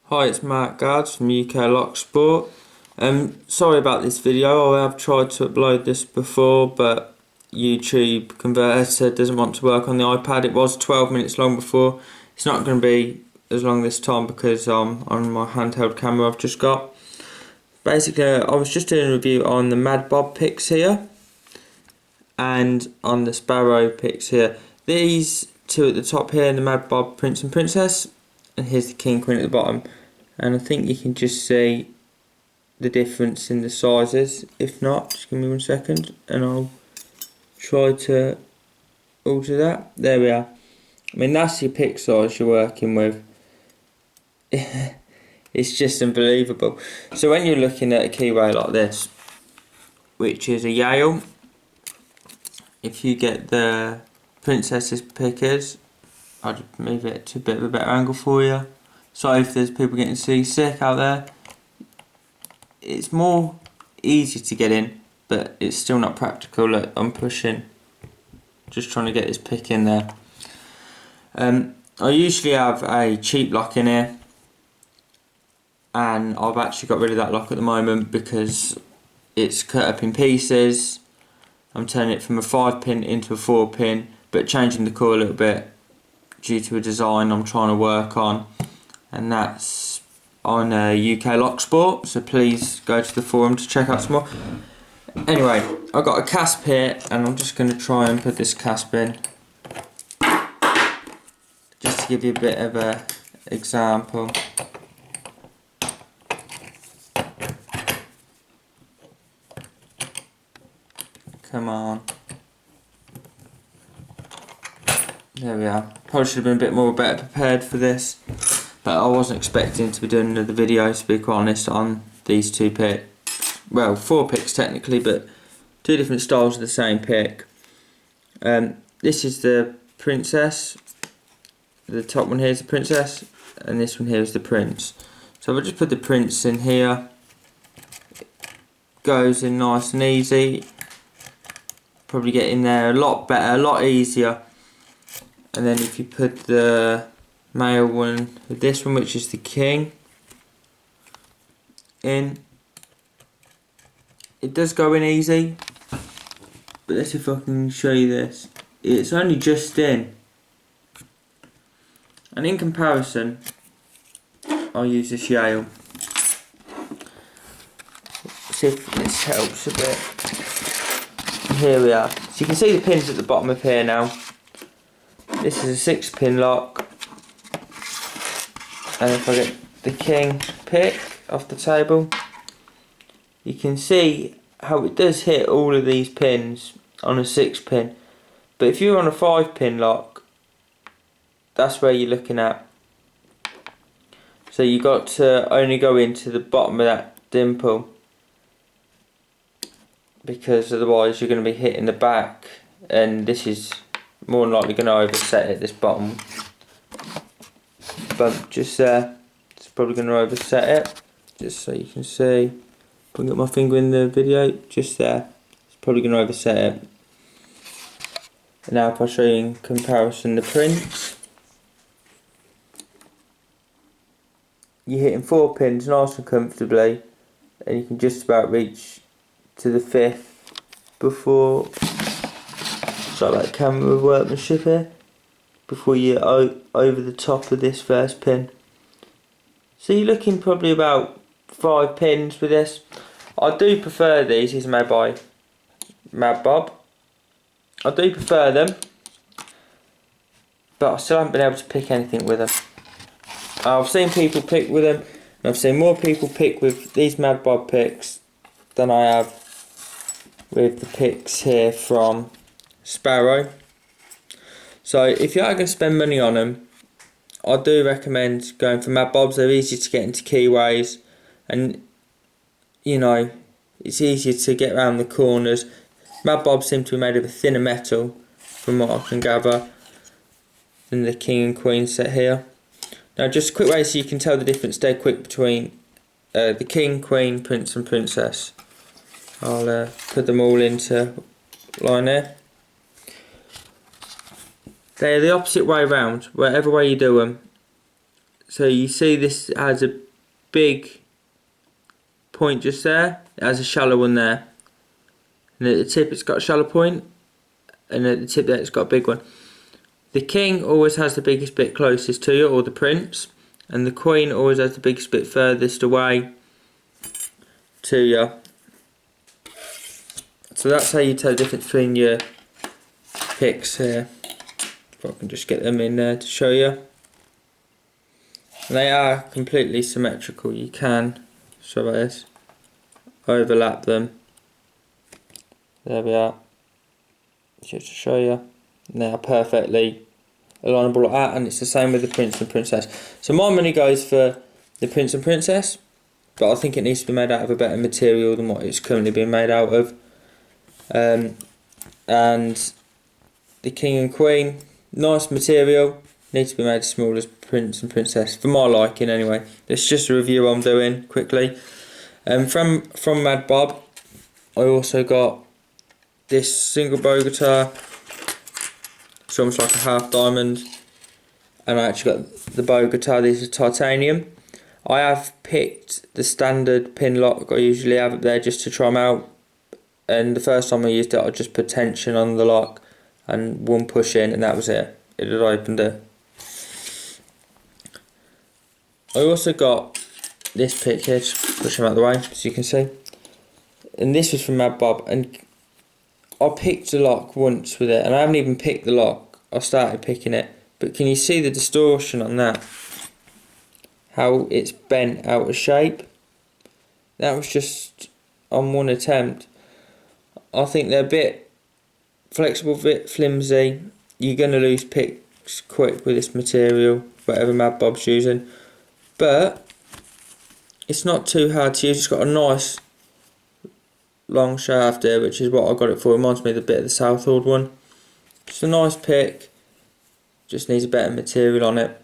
Hi, it's Mark Guards from UK Lock Sport. Sorry about this video. I have tried to upload this before, but YouTube converter doesn't want to work on the iPad. It was 12 minutes long before. It's not going to be as long this time because on my handheld camera I've just got. Basically, I was just doing a review on the Mad Bob picks here and on the Sparrow picks here. These two at the top here, the Mad Bob Prince and Princess, and here's the King Queen at the bottom. And I think you can just see the difference in the sizes. If not, just give me 1 second and I'll try to alter that. There we are. I mean, that's your pick size you're working with. It's just unbelievable. So when you're looking at a keyway like this, which is a Yale, if you get the Princess's pickers, I'd move it to a bit of a better angle for you. Sorry if there's people getting seasick out there. It's more easy to get in, but it's still not practical. Look, I'm pushing, just trying to get this pick in there. I usually have a cheap lock in here, and I've actually got rid of that lock at the moment because it's cut up in pieces. I'm turning it from a 5-pin into a 4-pin, but changing the core a little bit due to a design I'm trying to work on, and that's on UK Lock Sport, so please go to the forum to check out some more. Anyway, I've got a casp here and I'm just going to try and put this casp in just to give you a bit of an example. Come on. There we are. Probably should have been a bit more better prepared for this, but I wasn't expecting to be doing another video, to be quite honest, on these two picks. Well, 4 picks technically, but 2 different styles of the same pick. This is the Princess. The top one here is the Princess, and this one here is the Prince. So if I just put the Prince in here, it goes in nice and easy. Probably get in there a lot better, a lot easier. And then if you put the male one with this one, which is the King, in, it does go in easy, but let's see if I can show you this. It's only just in, and in comparison I'll use this Yale. See if this helps a bit. Here we are. So you can see the pins at the bottom of here now. This is a 6-pin lock, and if I get the King pick off the table, you can see how it does hit all of these pins on a 6-pin, but if you're on a 5-pin lock, that's where you're looking at. So you got to only go into the bottom of that dimple, because otherwise you're going to be hitting the back, and this is more than likely going to overset it, this bottom bump just there. It's probably going to overset it, just so you can see. Putting up my finger in the video, just there. It's probably going to overset it. And now if I show you in comparison the Prince, you're hitting 4 pins nice and comfortably, and you can just about reach to the 5th before, it's like that camera workmanship here, before you're over the top of this first pin. So you're looking probably about 5 pins with this. I do prefer these. These are made by Mad Bob. I do prefer them, but I still haven't been able to pick anything with them. I've seen people pick with them, and I've seen more people pick with these Mad Bob picks than I have with the picks here from Sparrow. So if you are going to spend money on them, I do recommend going for Mad Bobs. They're easy to get into keyways, and you know, it's easier to get around the corners. Mad Bobs seem to be made of a thinner metal, from what I can gather, than the King and Queen set here. Now just a quick way so you can tell the difference dead quick between the King, Queen, Prince and Princess. I'll put them all into line there. They're the opposite way round, wherever way you do them. So you see this has a big point just there. It has a shallow one there. And at the tip it's got a shallow point. And at the tip there it's got a big one. The king always has the biggest bit closest to you, or the prince. And the queen always has the biggest bit furthest away to you. So that's how you tell the difference between your picks here. If I can just get them in there to show you. And they are completely symmetrical. You can, show like this, overlap them. There we are. Just to show you. And they are perfectly alignable like that, and it's the same with the prince and princess. So my money goes for the prince and princess, but I think it needs to be made out of a better material than what it's currently being made out of. And the king and queen, nice material, needs to be made as small as prince and princess, for my liking anyway. It's just a review I'm doing quickly. From Mad Bob, I also got this single bow guitar. It's almost like a half diamond, and I actually got the bow guitar. This is titanium. I have picked the standard pin lock I usually have up there just to try them out, and the first time I used it I just put tension on the lock and one push in and that was it. It had opened it. I also got this pick here, just push them out of the way so you can see, and this was from Mad Bob, and I picked the lock once with it, and I haven't even picked the lock, I started picking it, but can you see the distortion on that? How it's bent out of shape? That was just on one attempt. I think they're a bit flexible, a bit flimsy. You're going to lose picks quick with this material, whatever Mad Bob's using, but it's not too hard to use. It's got a nice long shaft here, which is what I got it for. It reminds me of the bit of the Southwold one. It's a nice pick, just needs a better material on it.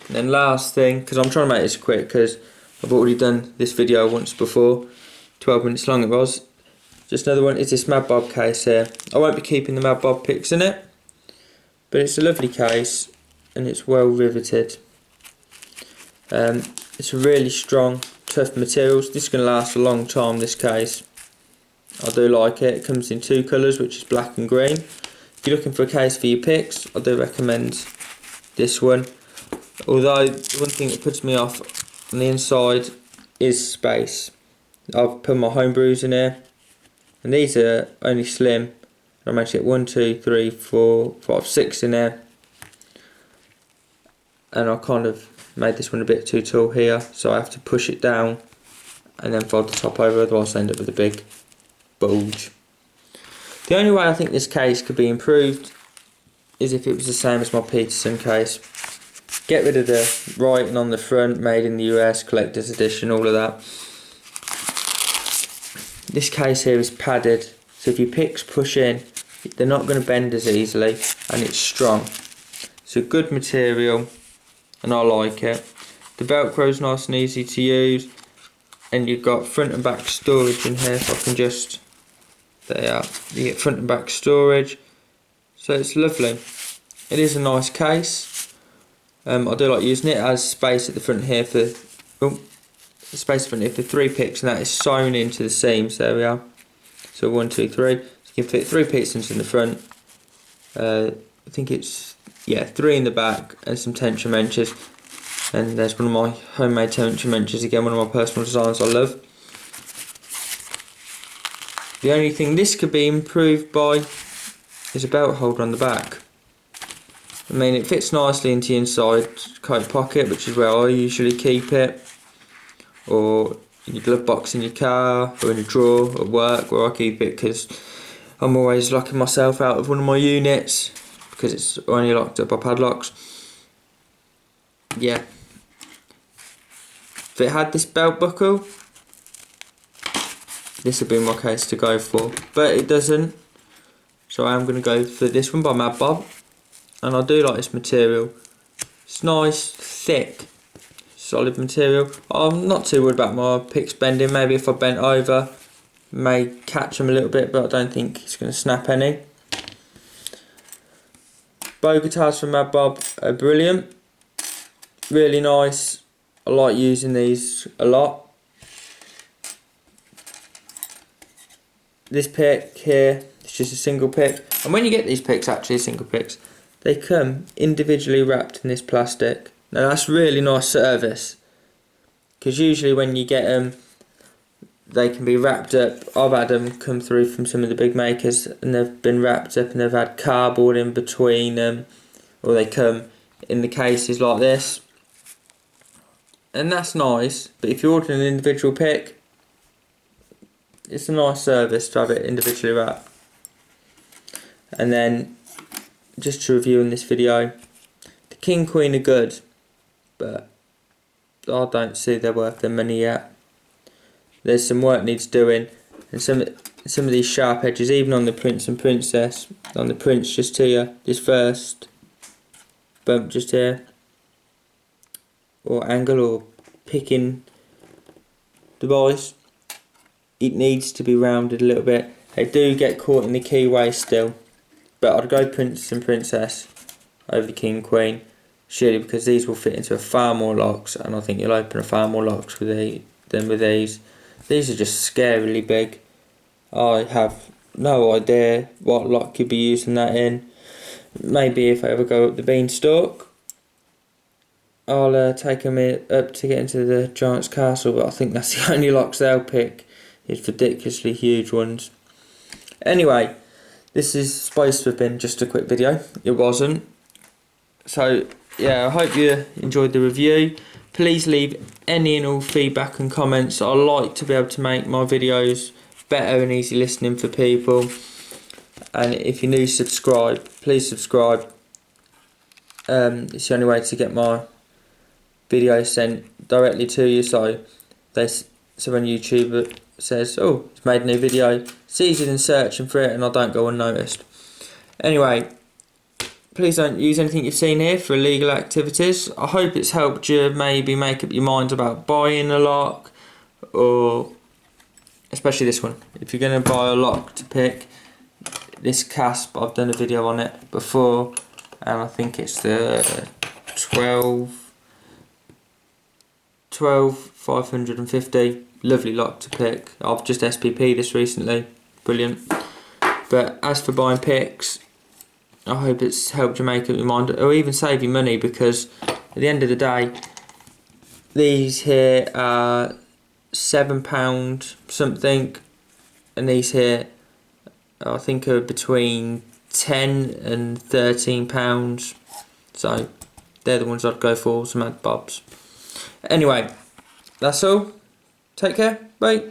And then last thing, because I'm trying to make this quick because I've already done this video once before, 12 minutes long it was. Just another one is this Mad Bob case here. I won't be keeping the Mad Bob picks in it, but it's a lovely case and it's well riveted. It's a really strong, tough materials. This is going to last a long time, this case. I do like it. It comes in two colours, which is black and green. If you're looking for a case for your picks, I do recommend this one. Although one thing that puts me off on the inside is space. I've put my home brews in here, and these are only slim. I managed to get 1, 2, 3, 4, 5, 6 in there, and I kind of made this one a bit too tall here, so I have to push it down and then fold the top over, otherwise I end up with a big bulge. The only way I think this case could be improved is if it was the same as my Peterson case. Get rid of the writing on the front, made in the US, collector's edition, all of that. This case here is padded, so if your picks push in, they're not going to bend as easily, and it's strong. It's a good material, and I like it. The Velcro is nice and easy to use, and you've got front and back storage in here. If I can just, there you get front and back storage, so it's lovely. It is a nice case. I do like using it. It has space at the front here for space at the front here for 3 picks, and that is sewn into the seams. There we are. So 1, 2, 3. So you can fit 3 pistons in the front. I think it's 3 in the back, and some tension wrenches. And there's one of my homemade tension wrenches again, one of my personal designs I love. The only thing this could be improved by is a belt holder on the back. I mean, it fits nicely into the inside coat pocket, which is where I usually keep it, or in your glove box in your car, or in a drawer at work where I keep it, because I'm always locking myself out of one of my units because it's only locked up by padlocks. Yeah. If it had this belt buckle, this would be my case to go for, but it doesn't, so I am going to go for this one by Mad Bob. And I do like this material. It's nice, thick, solid material. I'm not too worried about my picks bending. Maybe if I bent over, may catch them a little bit, but I don't think it's going to snap any. Bow guitars from Mad Bob are brilliant. really nice. I like using these a lot. This pick here, it's just a single pick. And when you get these picks, actually single picks, they come individually wrapped in this plastic. Now that's really nice service, because usually when you get them, they can be wrapped up. I've had them come through from some of the big makers and they've been wrapped up and they've had cardboard in between them, or they come in the cases like this. And that's nice, but if you're ordering an individual pick, it's a nice service to have it individually wrapped. And then, just to review in this video, the King Queen are good, but I don't see they're worth their money yet. There's some work needs doing, and some of these sharp edges, even on the Prince and Princess, on the Prince just here, this first bump just here, or angle or picking device, it needs to be rounded a little bit. They do get caught in the keyway still, but I'd go Prince and Princess over the King Queen, surely because these will fit into far more locks, and I think you'll open a far more locks with than with these. These are just scarily big. I have no idea what lock you'd be using that in. Maybe if I ever go up the beanstalk, I'll take them up to get into the Giant's Castle, but I think that's the only locks they'll pick. It's ridiculously huge ones. Anyway, this is supposed to have been just a quick video. It wasn't. So yeah, I hope you enjoyed the review. Please leave any and all feedback and comments. I like to be able to make my videos better and easy listening for people. And if you're new, subscribe. Please subscribe. It's the only way to get my videos sent directly to you. So when YouTube says, "Oh, it's made a new video," it's easier than searching for it, and I don't go unnoticed. Anyway, please don't use anything you've seen here for illegal activities. I hope it's helped you maybe make up your mind about buying a lock, or especially this one. If you're going to buy a lock to pick, this casp, I've done a video on it before, and I think it's the 12,550. Lovely lock to pick. I've just SPP'd this recently. Brilliant. But as for buying picks, I hope it's helped you make up your mind, or even save you money, because at the end of the day, these here are £7 something, and these here I think are between £10 and £13. So they're the ones I'd go for, some mad bobs. Anyway, that's all. Take care. Bye.